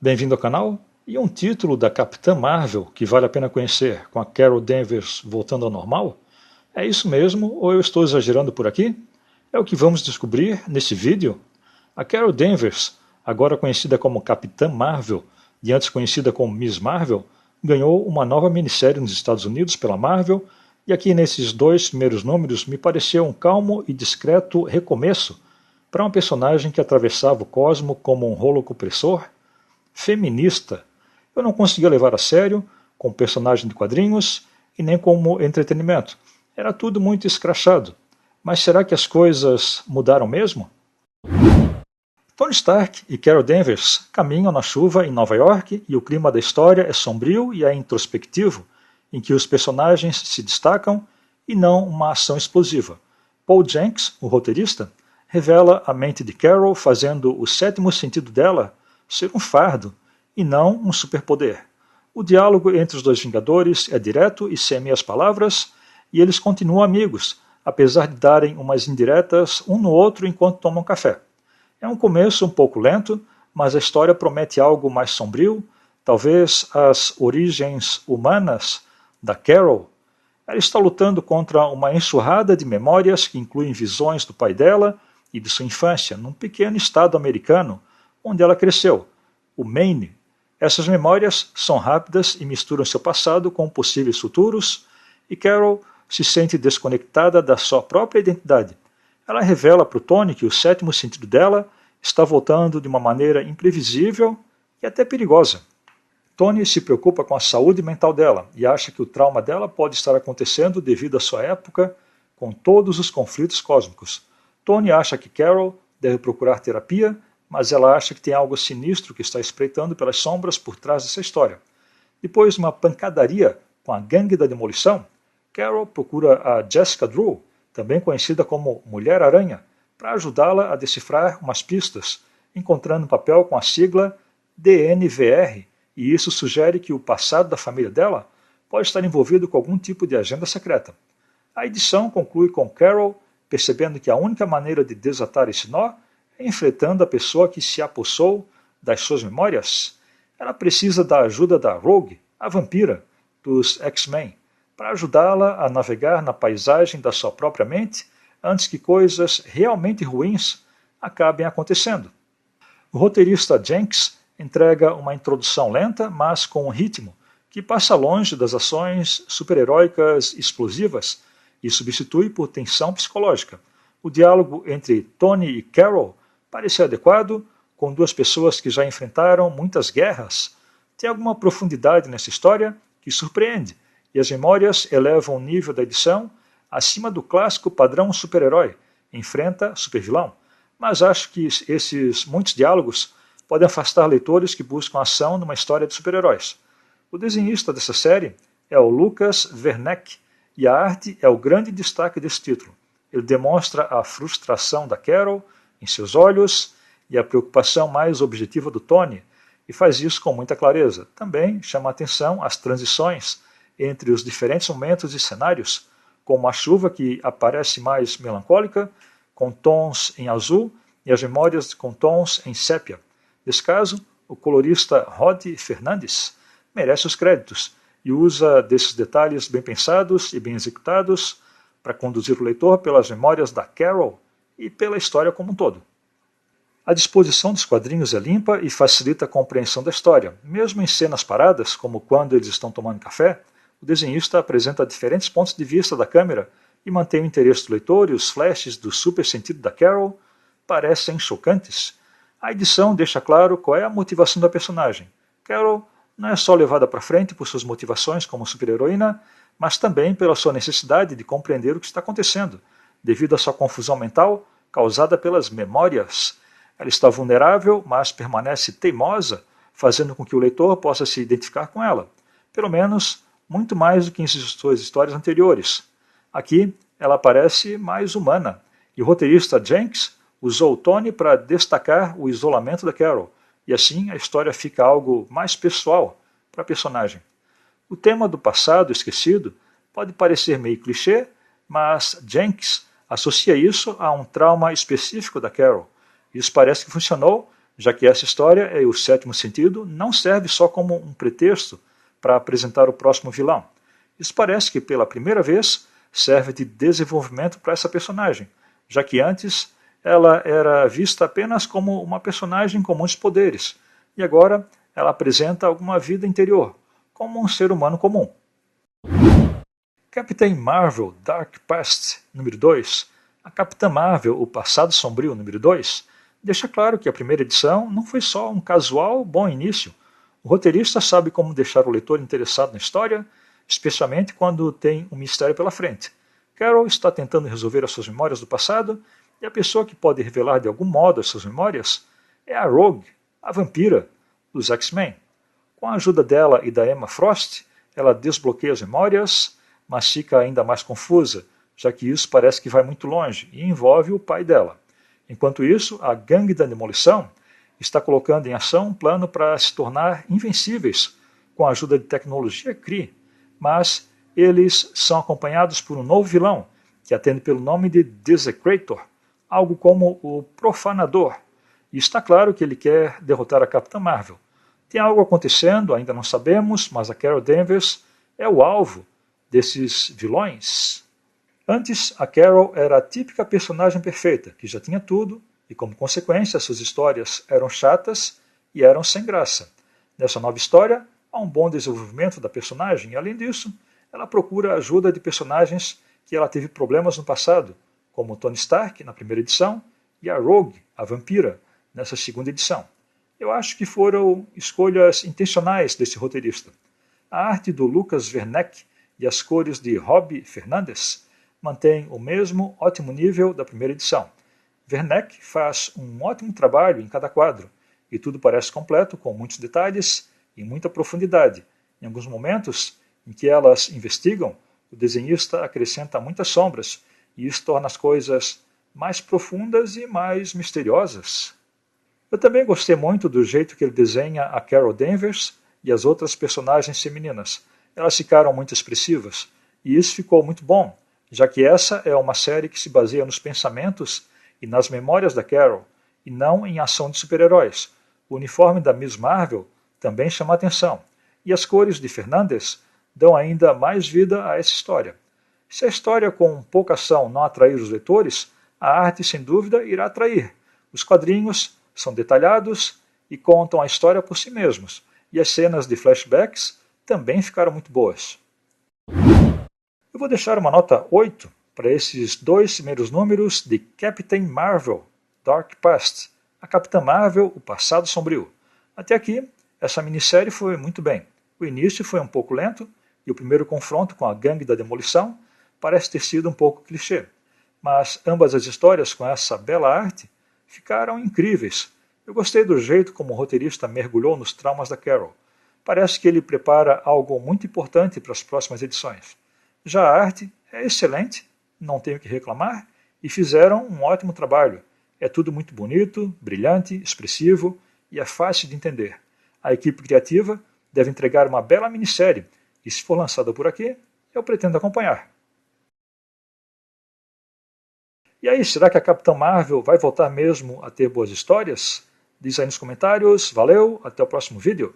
Bem-vindo ao canal. E um título da Capitã Marvel que vale a pena conhecer, com a Carol Danvers voltando ao normal? É isso mesmo ou eu estou exagerando por aqui? É o que vamos descobrir nesse vídeo. A Carol Danvers, agora conhecida como Capitã Marvel e antes conhecida como Miss Marvel, ganhou uma nova minissérie nos Estados Unidos pela Marvel, e aqui nesses dois primeiros números me pareceu um calmo e discreto recomeço para uma personagem que atravessava o cosmo como um rolo compressor, feminista. Eu não conseguia levar a sério, como personagem de quadrinhos e nem como entretenimento. Era tudo muito escrachado. Mas será que as coisas mudaram mesmo? Tony Stark e Carol Danvers caminham na chuva em Nova York e o clima da história é sombrio e é introspectivo, em que os personagens se destacam e não uma ação explosiva. Paul Jenkins, o roteirista, revela a mente de Carol fazendo o sétimo sentido dela ser um fardo e não um superpoder. O diálogo entre os dois Vingadores é direto e sem meias palavras, e eles continuam amigos, apesar de darem umas indiretas um no outro enquanto tomam café. É um começo um pouco lento, mas a história promete algo mais sombrio, talvez as origens humanas da Carol. Ela está lutando contra uma enxurrada de memórias que incluem visões do pai dela e de sua infância, num pequeno estado americano onde ela cresceu, o Maine. Essas memórias são rápidas e misturam seu passado com possíveis futuros, e Carol se sente desconectada da sua própria identidade. Ela revela para o Tony que o sétimo sentido dela está voltando de uma maneira imprevisível e até perigosa. Tony se preocupa com a saúde mental dela e acha que o trauma dela pode estar acontecendo devido à sua época com todos os conflitos cósmicos. Tony acha que Carol deve procurar terapia, mas ela acha que tem algo sinistro que está espreitando pelas sombras por trás dessa história. Depois de uma pancadaria com a gangue da demolição, Carol procura a Jessica Drew, também conhecida como Mulher-Aranha, para ajudá-la a decifrar umas pistas, encontrando um papel com a sigla DNVR, e isso sugere que o passado da família dela pode estar envolvido com algum tipo de agenda secreta. A edição conclui com Carol percebendo que a única maneira de desatar esse nó é enfrentando a pessoa que se apossou das suas memórias. Ela precisa da ajuda da Rogue, a vampira, dos X-Men, para ajudá-la a navegar na paisagem da sua própria mente antes que coisas realmente ruins acabem acontecendo. O roteirista Jenkins entrega uma introdução lenta, mas com um ritmo que passa longe das ações super-heróicas explosivas e substitui por tensão psicológica. O diálogo entre Tony e Carol parece adequado, com duas pessoas que já enfrentaram muitas guerras. Tem alguma profundidade nessa história que surpreende, e as memórias elevam o nível da edição acima do clássico padrão super-herói, enfrenta supervilão. Mas acho que esses muitos diálogos podem afastar leitores que buscam ação numa história de super-heróis. O desenhista dessa série é o Lucas Werneck, e a arte é o grande destaque desse título. Ele demonstra a frustração da Carol em seus olhos e a preocupação mais objetiva do Tony, e faz isso com muita clareza. Também chama a atenção as transições entre os diferentes momentos e cenários, como a chuva que aparece mais melancólica, com tons em azul, e as memórias com tons em sépia. Nesse caso, o colorista Rod Fernandes merece os créditos e usa desses detalhes bem pensados e bem executados para conduzir o leitor pelas memórias da Carol e pela história como um todo. A disposição dos quadrinhos é limpa e facilita a compreensão da história. Mesmo em cenas paradas, como quando eles estão tomando café, o desenhista apresenta diferentes pontos de vista da câmera e mantém o interesse do leitor, e os flashes do super sentido da Carol parecem chocantes. A edição deixa claro qual é a motivação da personagem. Carol não é só levada para frente por suas motivações como super-heroína, mas também pela sua necessidade de compreender o que está acontecendo, devido à sua confusão mental causada pelas memórias. Ela está vulnerável, mas permanece teimosa, fazendo com que o leitor possa se identificar com ela, pelo menos muito mais do que em suas histórias anteriores. Aqui, ela parece mais humana, e o roteirista Jenkins usou o Tony para destacar o isolamento da Carol, e assim a história fica algo mais pessoal para a personagem. O tema do passado esquecido pode parecer meio clichê, mas Jenkins associa isso a um trauma específico da Carol. Isso parece que funcionou, já que essa história e o sétimo sentido não serve só como um pretexto para apresentar o próximo vilão. Isso parece que pela primeira vez serve de desenvolvimento para essa personagem, já que antes ela era vista apenas como uma personagem com muitos poderes, e agora ela apresenta alguma vida interior, como um ser humano comum. Capitã Marvel Dark Past, número 2, a Capitã Marvel, o Passado Sombrio, número 2, deixa claro que a primeira edição não foi só um casual bom início. O roteirista sabe como deixar o leitor interessado na história, especialmente quando tem um mistério pela frente. Carol está tentando resolver as suas memórias do passado, e a pessoa que pode revelar de algum modo as suas memórias é a Rogue, a vampira dos X-Men. Com a ajuda dela e da Emma Frost, ela desbloqueia as memórias, mas fica ainda mais confusa, já que isso parece que vai muito longe e envolve o pai dela. Enquanto isso, a gangue da demolição está colocando em ação um plano para se tornar invencíveis com a ajuda de tecnologia Kree, mas eles são acompanhados por um novo vilão, que atende pelo nome de Desecrator, algo como o Profanador, e está claro que ele quer derrotar a Capitã Marvel. Tem algo acontecendo, ainda não sabemos, mas a Carol Danvers é o alvo desses vilões. Antes, a Carol era a típica personagem perfeita, que já tinha tudo, e como consequência, suas histórias eram chatas e eram sem graça. Nessa nova história, há um bom desenvolvimento da personagem, e além disso, ela procura a ajuda de personagens que ela teve problemas no passado, como Tony Stark, na primeira edição, e a Rogue, a vampira, nessa segunda edição. Eu acho que foram escolhas intencionais desse roteirista. A arte do Lucas Werneck e as cores de Rob Fernandes mantêm o mesmo ótimo nível da primeira edição. Werneck faz um ótimo trabalho em cada quadro, e tudo parece completo, com muitos detalhes e muita profundidade. Em alguns momentos em que elas investigam, o desenhista acrescenta muitas sombras, e isso torna as coisas mais profundas e mais misteriosas. Eu também gostei muito do jeito que ele desenha a Carol Danvers e as outras personagens femininas. Elas ficaram muito expressivas, e isso ficou muito bom, já que essa é uma série que se baseia nos pensamentos e nas memórias da Carol, e não em ação de super-heróis. O uniforme da Miss Marvel também chama a atenção, e as cores de Fernandes dão ainda mais vida a essa história. Se a história com pouca ação não atrair os leitores, a arte sem dúvida irá atrair. Os quadrinhos são detalhados e contam a história por si mesmos, e as cenas de flashbacks também ficaram muito boas. Eu vou deixar uma nota 8 para esses dois primeiros números de Captain Marvel, Dark Past, a Capitã Marvel, o Passado Sombrio. Até aqui, essa minissérie foi muito bem. O início foi um pouco lento, e o primeiro confronto com a gangue da demolição parece ter sido um pouco clichê. Mas ambas as histórias com essa bela arte ficaram incríveis. Eu gostei do jeito como o roteirista mergulhou nos traumas da Carol. Parece que ele prepara algo muito importante para as próximas edições. Já a arte é excelente, não tenho que reclamar, e fizeram um ótimo trabalho. É tudo muito bonito, brilhante, expressivo e é fácil de entender. A equipe criativa deve entregar uma bela minissérie, e se for lançada por aqui, eu pretendo acompanhar. E aí, será que a Capitã Marvel vai voltar mesmo a ter boas histórias? Diz aí nos comentários. Valeu, até o próximo vídeo.